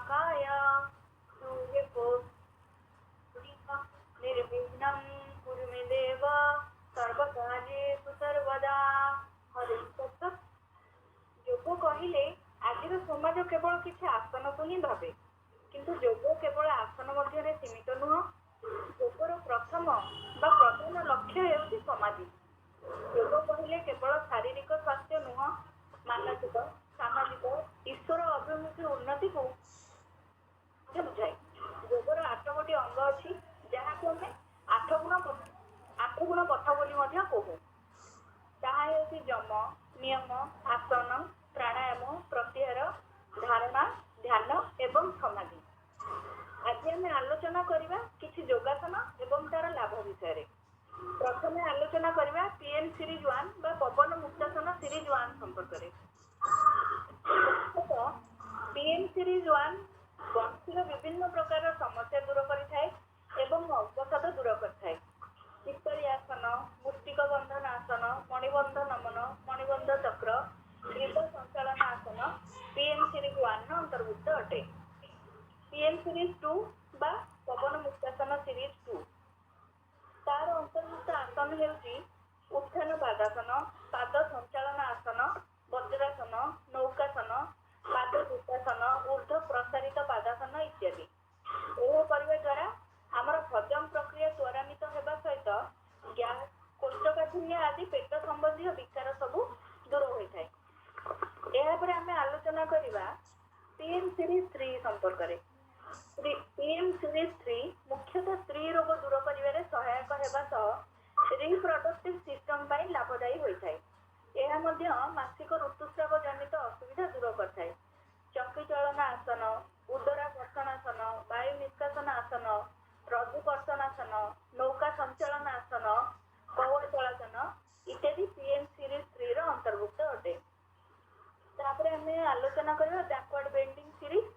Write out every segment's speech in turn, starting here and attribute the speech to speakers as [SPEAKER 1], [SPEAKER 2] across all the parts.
[SPEAKER 1] वक्रतुण्डमहाकाय सूर्यकोटि निर्विघ्नं कुरु मे देव सर्वकार्येषु सर्वदा। हरे कृष्ण। ଯୋଗ କହିଲେ ଆଜିର ସମାଜ କେବଳ କିଛି ଆସନକୁ ହିଁ ଭାବେ, କିନ୍ତୁ ଯୋଗ କେବଳ ଆସନ ମଧ୍ୟରେ ସୀମିତ ନୁହଁ। ଯୋଗର ପ୍ରଥମ ବା ପ୍ରଧାନ ଲକ୍ଷ୍ୟ ହେଉଛି ସମାଧି। ଯୋଗ କହିଲେ କେବଳ ଶାରୀରିକ ସ୍ୱାସ୍ଥ୍ୟ ନୁହଁ, ମାନସିକ, ସାମାଜିକ, ଈଶ୍ୱର ଅଭିମୁଖୀ ଉନ୍ନତିକୁ ବୁଝାଏ। ଯୋଗର 8ଗୋଟି ଅଙ୍ଗ ଅଛି, ଯାହାକୁ ଆମେ ଆଠ ଗୁଣ ପଥ ବୋଲି ମଧ୍ୟ କହୁ। ତାହା ହେଉଛି ଯମ, ନିୟମ, ଆସନ, ପ୍ରାଣାୟାମ, ପ୍ରତ୍ୟାହାର, ଧାରଣା, ଧ୍ୟାନ ଏବଂ ସମାଧି। ଆଜି ଆମେ ଆଲୋଚନା କରିବା କିଛି ଯୋଗାସନ ଏବଂ ତାର ଲାଭ ବିଷୟରେ। ପ୍ରଥମେ ଆଲୋଚନା କରିବା ପିଏମ୍ ସିରିଜ୍ 1 ବା ପବନ ମୁକ୍ତାସନ ସିରିଜ୍ 1 ସମ୍ପର୍କରେ। ପିଏମ୍ ସିରିଜ୍ 1 ଗଣ୍ଠିର ବିଭିନ୍ନ ପ୍ରକାର ସମସ୍ୟା ଦୂର କରିଥାଏ ଏବଂ ଅବସାଦ ଦୂର କରିଥାଏ। ଶୀତଳି ଆସନ, ମୁଷ୍ଟିକ ବନ୍ଧନ ଆସନ, ମଣିବନ୍ଧ ନମନ, ମଣିବନ୍ଧ ଚକ୍ର, ଗ୍ରୀବ ସଞ୍ଚାଳନ ଆସନ ପିଏମ୍ ସିରିଜ୍ 1 ଅନ୍ତର୍ଭୁକ୍ତ ଅଟେ। ପିଏମ୍ ସିରିଜ୍ 2 ବା ପବନ ମୁକ୍ତାସନ ସିରିଜ୍ 2, ତାର ଅନ୍ତର୍ଭୁକ୍ତ ଆସନ ହେଉଛି ଉତ୍ଥାନ ପାଦାସନ, ପାଦ ସଞ୍ଚାଳନ ଆସନ, ବଜ୍ରାସନ, ନୌକାସନ, ପାଦ ଦୁଃଶାସନ, ଊର୍ଦ୍ଧ୍ୱ ପ୍ରସାରିତ ପାଦାସନ ଇତ୍ୟାଦି। ଏହା କରିବା ଦ୍ୱାରା ଆମର ହଜମ ପ୍ରକ୍ରିୟା ତ୍ୱରାନ୍ୱିତ ହେବା ସହିତ ଗ୍ୟାସ୍, କୋଷ୍ଠକାଠିନ୍ୟ ଆଦି ପେଟ ସମ୍ବନ୍ଧୀୟ ବିକାର ସବୁ ଦୂର ହୋଇଥାଏ। ଏହାପରେ ଆମେ ଆଲୋଚନା କରିବା ପିଏମ୍ ସିରିଜ୍ 3 ସମ୍ପର୍କରେ। ପିଏମ୍ ସିରିଜ୍ 3 ମୁଖ୍ୟତଃ ସ୍ତ୍ରୀ ରୋଗ ଦୂର କରିବାରେ ସହାୟକ ହେବା ସହ ରିପ୍ରଡକ୍ଟିଭ୍ ସିଷ୍ଟମ ପାଇଁ ଲାଭଦାୟୀ ହୋଇଥାଏ। ଏହା ମଧ୍ୟ ମାସିକ ଋତୁସ୍ରାବ ଜନିତ ଅସୁବିଧା ଦୂର କରିଥାଏ। ଚକି ଚଳନ ଆସନ, ଉଦରା କର୍ଷଣାସନ, ବାୟୁ ନିଷ୍କାସନ ଆସନ, ରଜ୍ଜୁ କର୍ଷଣାସନ, ନୌକା ସଞ୍ଚାଳନ ଆସନ, କୱଚଳାସନ ଇତ୍ୟାଦି ପିଏମ୍ ସିରିଜ୍ 3 ର ଅନ୍ତର୍ଭୁକ୍ତ ଅଟେ। ତାପରେ ଆମେ ଆଲୋଚନା କରିବା ବ୍ୟାକୱାର୍ଡ ବେଣ୍ଡିଂ ସିରିଜ୍।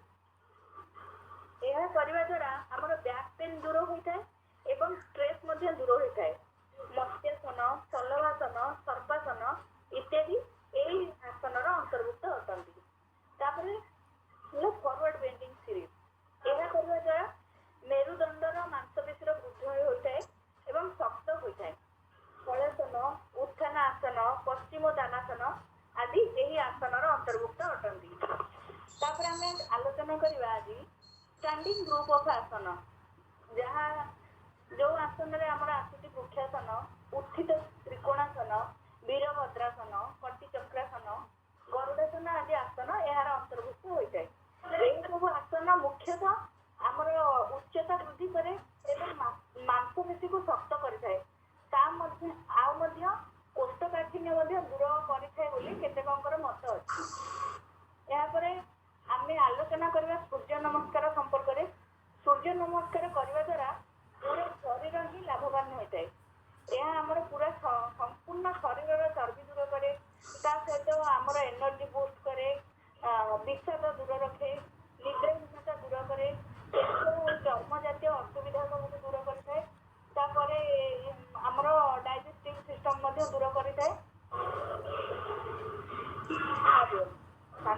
[SPEAKER 1] ଏହା କରିବା ଦ୍ୱାରା ଆମର ବ୍ୟାକ୍ ପେନ୍ ଦୂର ହୋଇଥାଏ ଏବଂ ଷ୍ଟ୍ରେସ୍ ମଧ୍ୟ ଦୂର ହୋଇଥାଏ। ମତ୍ସ୍ୟାସନ, ଶଲଭାସନ, ସର୍ପାସନ ଇତ୍ୟାଦି ଏହି ଆସନର ଅନ୍ତର୍ଭୁକ୍ତ ଅଟନ୍ତି। ତାପରେ ହେଲା ଫରୱାର୍ଡ ବେଣ୍ଡିଂ ସିରିଜ୍। ଏହା କରିବା ଦ୍ୱାରା ମେରୁଦଣ୍ଡର ମାଂସପେଶୀର ବୃଦ୍ଧି ହୋଇଥାଏ ଏବଂ ଶକ୍ତ ହୋଇଥାଏ। ହଳାସନ, ଉତ୍ଥାନ ଆସନ, ପଶ୍ଚିମୋତ୍ତାନାସନ ଆଦି ଏହି ଆସନର ଅନ୍ତର୍ଭୁକ୍ତ ଅଟନ୍ତି। ତାପରେ ଆମେ ଆଲୋଚନା କରିବା ଆଜି ଷ୍ଟାଣ୍ଡିଂ ଗ୍ରୁପ୍ ଅଫ୍ ଆସନ, ଯାହା ଯୋଉ ଆସନରେ ଆମର ଆସୁଛି ବୃକ୍ଷାସନ, ଉତ୍ଥିତ ତ୍ରିକୋଣାସନ, ବୀରଭଦ୍ରାସନ, କଟି ଚକ୍ରାସନ, ଗରୁଡାସନ ଆଦି